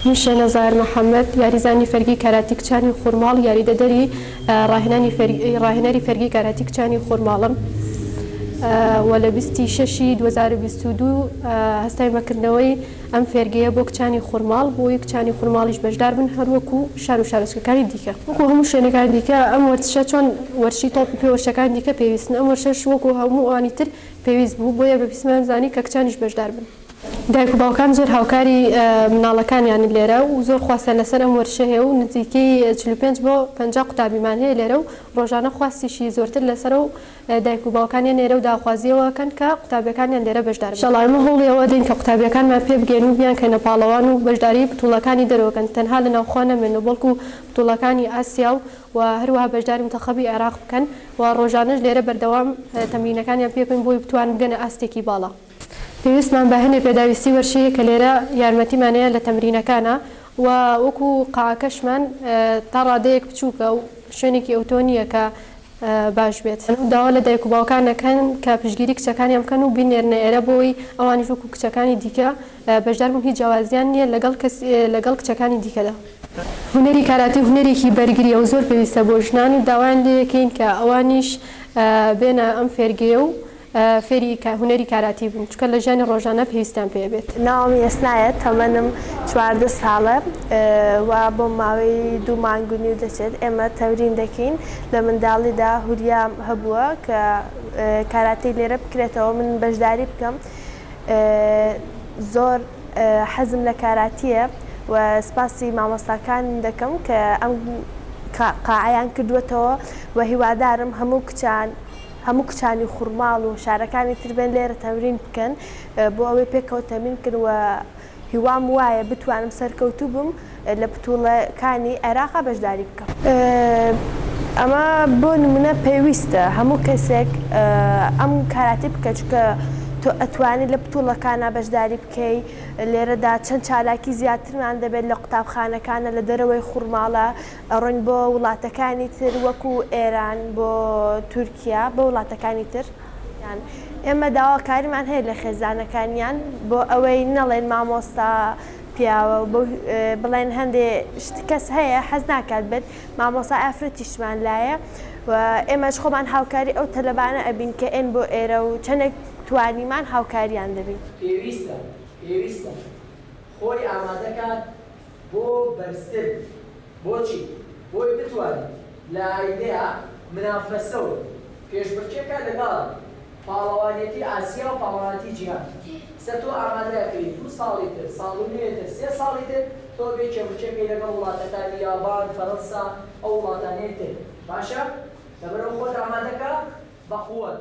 من شەهنەزار محەممەد یاریزانی فەرگی کاراتی کچانی خورماڵ یاریدەدەری ڕاهێنەری فەرگی کاراتی کچانی خورماڵم و لە 26/2022 هەستای مەکردنەوەی ئەم فێرگەیە بۆ کچانی خورماڵ بۆی کچانی خورماڵیش بەشدار بن هەروەکو شار و شارۆچکەکانی دیکە وەکو هەموو شوێنەکانی دیکە ئەم وەرزشە چۆن وەرشی تۆپی پێوەشەکان دیکە پێویستن ئەم وەرشەش وەکو هەموو ئەوانی تر پێویست بوو بۆیە بەپیسمان زانی کە کچانیش بەشدار بن. دایک و باوکان زۆر هاوکاری مناڵەکانیان لێرە و زۆر خواستە لەسەر ئەم وەرشە هەیە و نزیکەی 45 بۆ 50 قوتابیمان هەیە لێرە و ڕۆژانە خواستیشی زۆرتر لەسەر و دایک و باوکانیان لێرە و داخوازیەوەکەن کە قوتابیەکانیان لێرە بەشدار بن. شەڵایمە هەوڵی ئەوە دەین کە قوتابیەکانمان پێ بگەین و بیان کەنە پاڵەوان و بەشداری بتوڵەکانی دەرەوەکەن تەنها لە ناوخوا نەمێنەوە بەڵکو بتوڵەکانی ئاسیا و هەروەها بەشداری منتەخەبی عێراق بکەن و ڕۆژانەش لێرە بەردەوام تەمرینەکانیان پێ بکەین بۆی بتوان بگەنە ئاستێکی باڵا. پێویستمان بە هەنێ پێداویستی وەرشەیە کە لێرە یارمەتیمانەیە لە تەمرینەکانە و وەکو قاکەشمان تا ڕادەیەک بچووکە و شوێنێکی ئەوتۆنیە کە باش بێت داوا لە دایک و باوکانەکەن کە پشگیری کچەکانیان بکەن و بینێرنە ئێرە بۆی ئەوانی وەکو کچەکانی دیکە بەشدار بوون هیچ جیاوازیان نییە لەگەڵ کچەکانی دیکەدا. هونەری کاراتی هونەرێکی بەرگریە و زۆر پێویستە بۆ ژنان و داوایان لێکەین کە ئەوانیش بێنە ئەم فێرگەیە و فێری هونەری کاراتی بن چکە لە ژیانی ڕۆژانە پێویستیان پێ بێت. ناوم ئێسنایە تەمەنم 14 ساڵە و بۆ ماوەی 2 مانگ و نیو دەچێت ئێمە تەمرین دەکەین لە منداڵیدا هوریام هەبووە کە کاراتی لێرە بکرێتەوە من بەشداری بکەم زۆر حەزم لە کاراتیە و سپاسی مامۆستاکان دەکەم کە ئەم قاعەیان کردووەتەوە و هیوادارم هەموو کچانی خورماڵ و شارەکانی تر بێن لێرە تەمرین بکەن بۆ ئەوەی پێکەوە تەمرین کرد و هیوام وایە بتوانم سەرکەوتوو بم لە پتوڵەکانی عێراقا بەشداری بکەم. ئەمە بۆ نمونە پێویستە هەموو کەسێک ئەم کاراتی بکە چکە تۆ ئەتوانێت لە پتوڵەکانە بەشداری بکەی لێرەدا چەند چالاکی زیاترمان دەبێت لە قوتابخانەکانە لە دەرەوەی خورماڵە ئەڕۆین بۆ وڵاتەکانی تر وەکو ئێران بۆ تورکیا بۆ وڵاتەکانی تر ئێمە داواکاریمان هەیە لە خێزانەکانیان بۆ ئەوەی نەڵێن مامۆستا پیاوە بڵێن هەندێ کەس هەیە حەز ناکات بێت مامۆستا ئافرەتیشمان لایە و ئێمەش خۆمان هاوکاری ئەو تەلەبانە ئەبین کە ئێن بۆ ئێرە و چەندێک توانیمان هاوکاریان دەبین. پێویستە خۆی ئامادەکات بۆ بەرزتر بۆچی؟ بۆی بتوانێت لە ئایندەیە منافەسە و پێشبڕکێکە لەگەڵ پاڵەوانێتی ئاسیا و پاڵەوانێتی جیهان سەر تۆ ئامادەکەیت 2 ساڵی تر ساڵ و نوێتر 3 ساڵی تر تۆ بێ چێبچێکی لەگەڵ وڵاتەکانی یابان فەڕەنسا ئەو وڵاتانەی تر باشە لەبەرەوە خۆت ئامادەکە بە قووەت